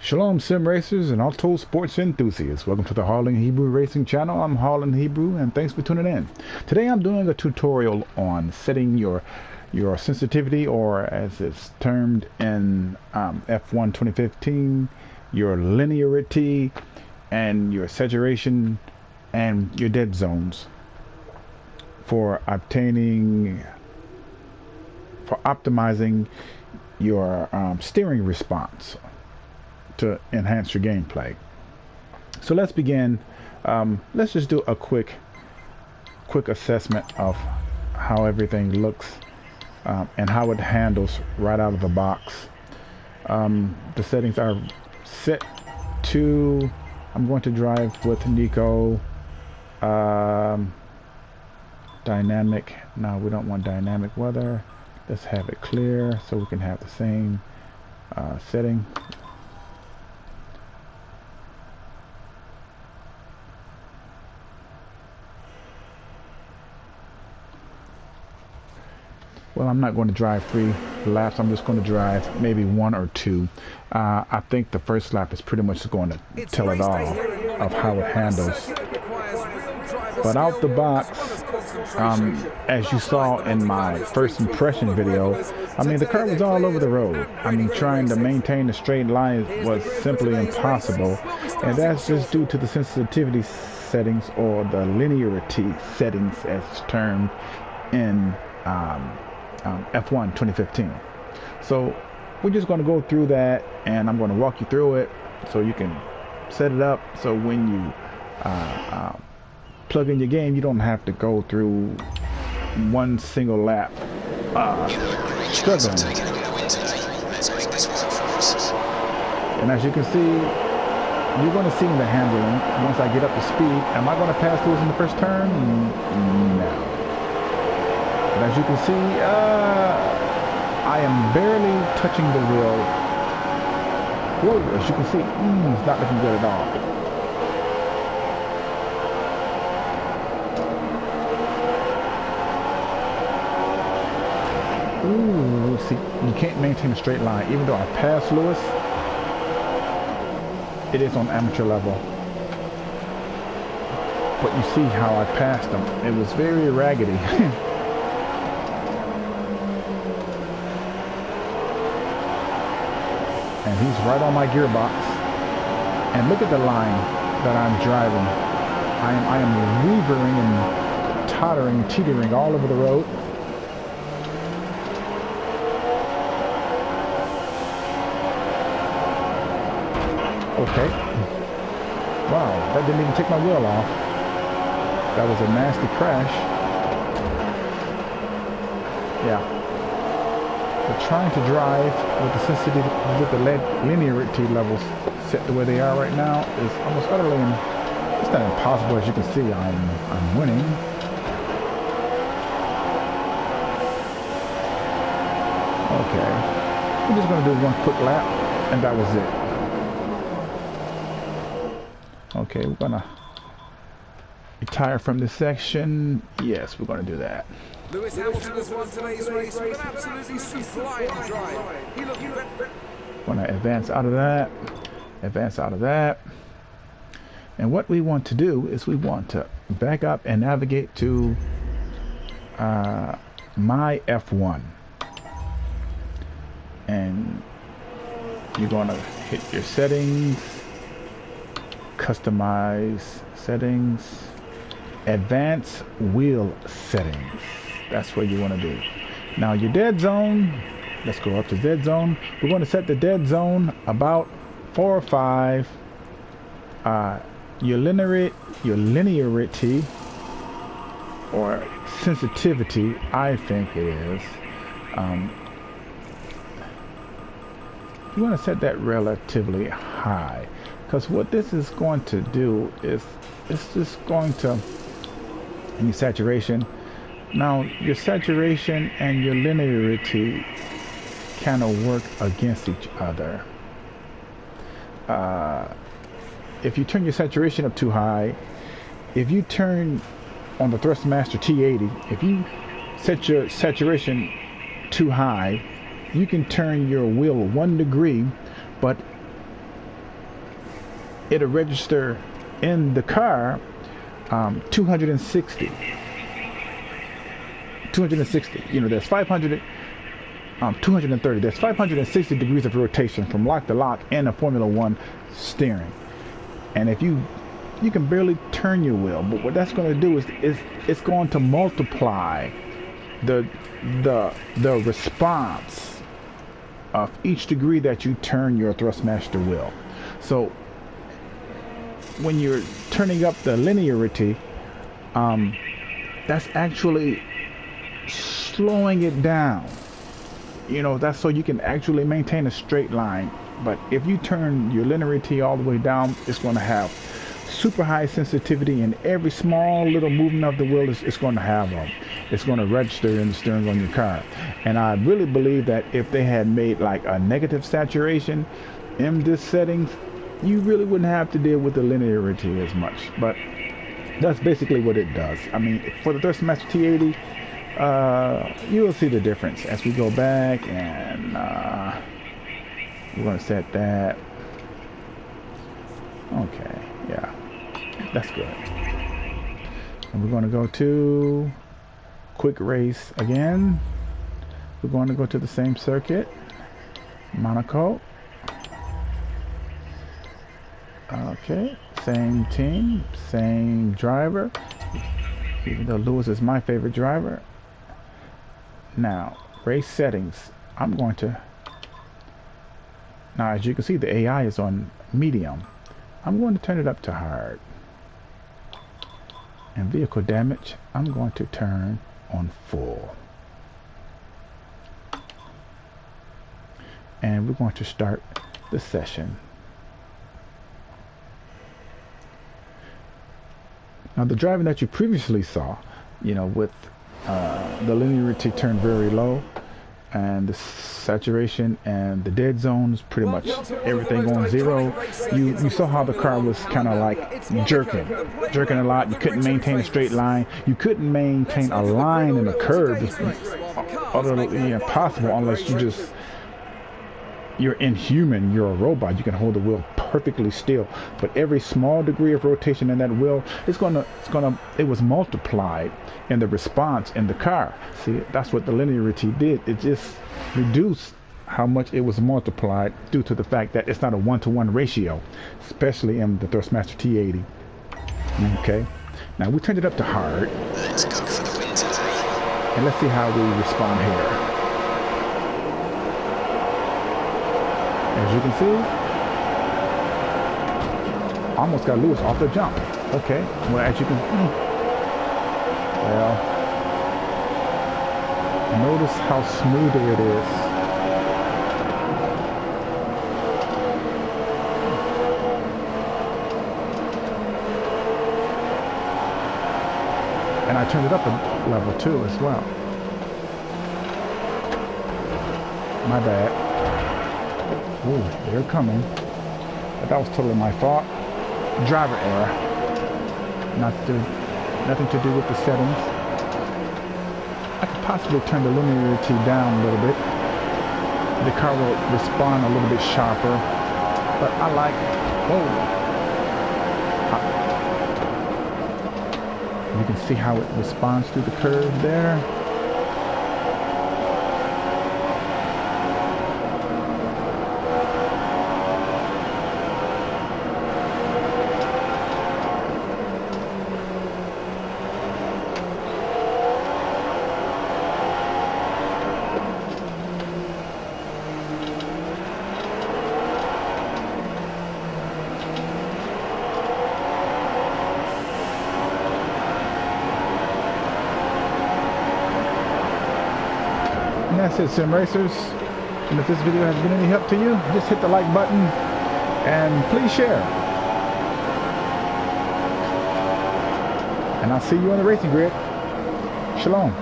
Shalom sim racers and auto sports enthusiasts. Welcome to the Harlan Hebrew Racing channel. I'm Harlan Hebrew and thanks for tuning in. Today I'm doing a tutorial on setting your sensitivity, or as it's termed in F1 2015, your linearity and your saturation and your dead zones for optimizing your steering response to enhance your gameplay. So let's begin. Let's just do a quick assessment of how everything looks and how it handles right out of the box. The settings are set to, I'm going to drive with Nico. Dynamic. No, we don't want dynamic weather. Let's have it clear so we can have the same setting. Well, I'm not going to drive 3 laps. I'm just going to drive maybe 1 or 2. I think the first lap is pretty much going to tell it all of how it handles. But out the box, as you saw in my first impression video, I mean, the car was all over the road. I mean, trying to maintain a straight line was simply impossible. And that's just due to the sensitivity settings, or the linearity settings as termed in F1 2015. So we're just going to go through that, and I'm going to walk you through it so you can set it up so when you plug in your game, you don't have to go through one single lap struggling. And as you can see, you're going to see the handling once I get up to speed. Am I going to pass through in the first turn? No. But as you can see, I am barely touching the wheel. Whoa, as you can see, it's not looking good at all. Ooh, see, you can't maintain a straight line. Even though I passed Lewis, it is on amateur level. But you see how I passed him. It was very raggedy. And he's right on my gearbox. And look at the line that I'm driving. I am weavering and tottering, teetering all over the road. Okay. Wow, that didn't even take my wheel off. That was a nasty crash. Yeah. But trying to drive with the sensitivity, with the linearity levels set the way they are right now is almost utterly, it's not impossible. As you can see, I'm winning. Okay, we're just gonna do one quick lap, and that was it. Okay, we're gonna retire from this section. Yes, we're gonna do that. Lewis Hamilton has won today's race with an absolutely sublime drive. He looked going to advance out of that, and what we want to do is we want to back up and navigate to my F1, and you're going to hit your settings, customize settings, advanced wheel settings. That's what you want to do. Now your dead zone, let's go up to dead zone. We're going to set the dead zone about 4 or 5. Your linearity or sensitivity, I think it is. You want to set that relatively high, because what this is going to do is it's just going to, and your saturation. Now your saturation and your linearity kind of work against each other. If you turn your saturation up too high, if you turn on the Thrustmaster T80, if you set your saturation too high, you can turn your wheel 1 degree, but it'll register in the car 260. You know, there's 500, 230. There's 560 degrees of rotation from lock to lock in a Formula One steering. And if you can barely turn your wheel, but what that's going to do is it's going to multiply the response of each degree that you turn your Thrustmaster wheel. So when you're turning up the linearity, that's actually slowing it down. You know, that's so you can actually maintain a straight line. But if you turn your linearity all the way down, it's going to have super high sensitivity, and every small little movement of the wheel it's going to have it's going to register in the steering on your car. And I really believe that if they had made like a negative saturation in this settings, you really wouldn't have to deal with the linearity as much. But that's basically what it does. I mean, for the Thrustmaster T80, you'll see the difference as we go back, and we're going to set that. Okay, yeah, that's good. And we're going to go to quick race again. We're going to go to the same circuit, Monaco. Okay, same team, same driver, even though Lewis is my favorite driver. Now, race settings, I'm going to, now as you can see, the AI is on medium. I'm going to turn it up to hard. And vehicle damage, I'm going to turn on full. And we're going to start the session. Now the driving that you previously saw, you know, with the linearity turned very low, and the saturation and the dead zones, pretty much everything on zero, you saw how the car was kind of like jerking a lot. You couldn't maintain a straight line. You couldn't maintain a line in a curve. It's utterly impossible unless you're inhuman, you're a robot. You can hold the wheel perfectly still, but every small degree of rotation in that wheel, it was multiplied in the response in the car. See, that's what the linearity did. It just reduced how much it was multiplied due to the fact that it's not a one-to-one ratio, especially in the Thrustmaster T80. Okay, now we turned it up to hard. Let's go for the win today. And let's see how we respond here. As you can see, almost got Lewis off the jump. Okay, well, as you can, well, notice how smooth it is. And I turned it up a level too as well. My bad. Ooh, they're coming. But that was totally my fault. Driver error. Nothing to do with the settings. I could possibly turn the linearity down a little bit. The car will respond a little bit sharper. But I like, whoa. You can see how it responds through the curve there. And that's it, Sim Racers. And if this video has been any help to you, just hit the like button and please share. And I'll see you on the racing grid. Shalom.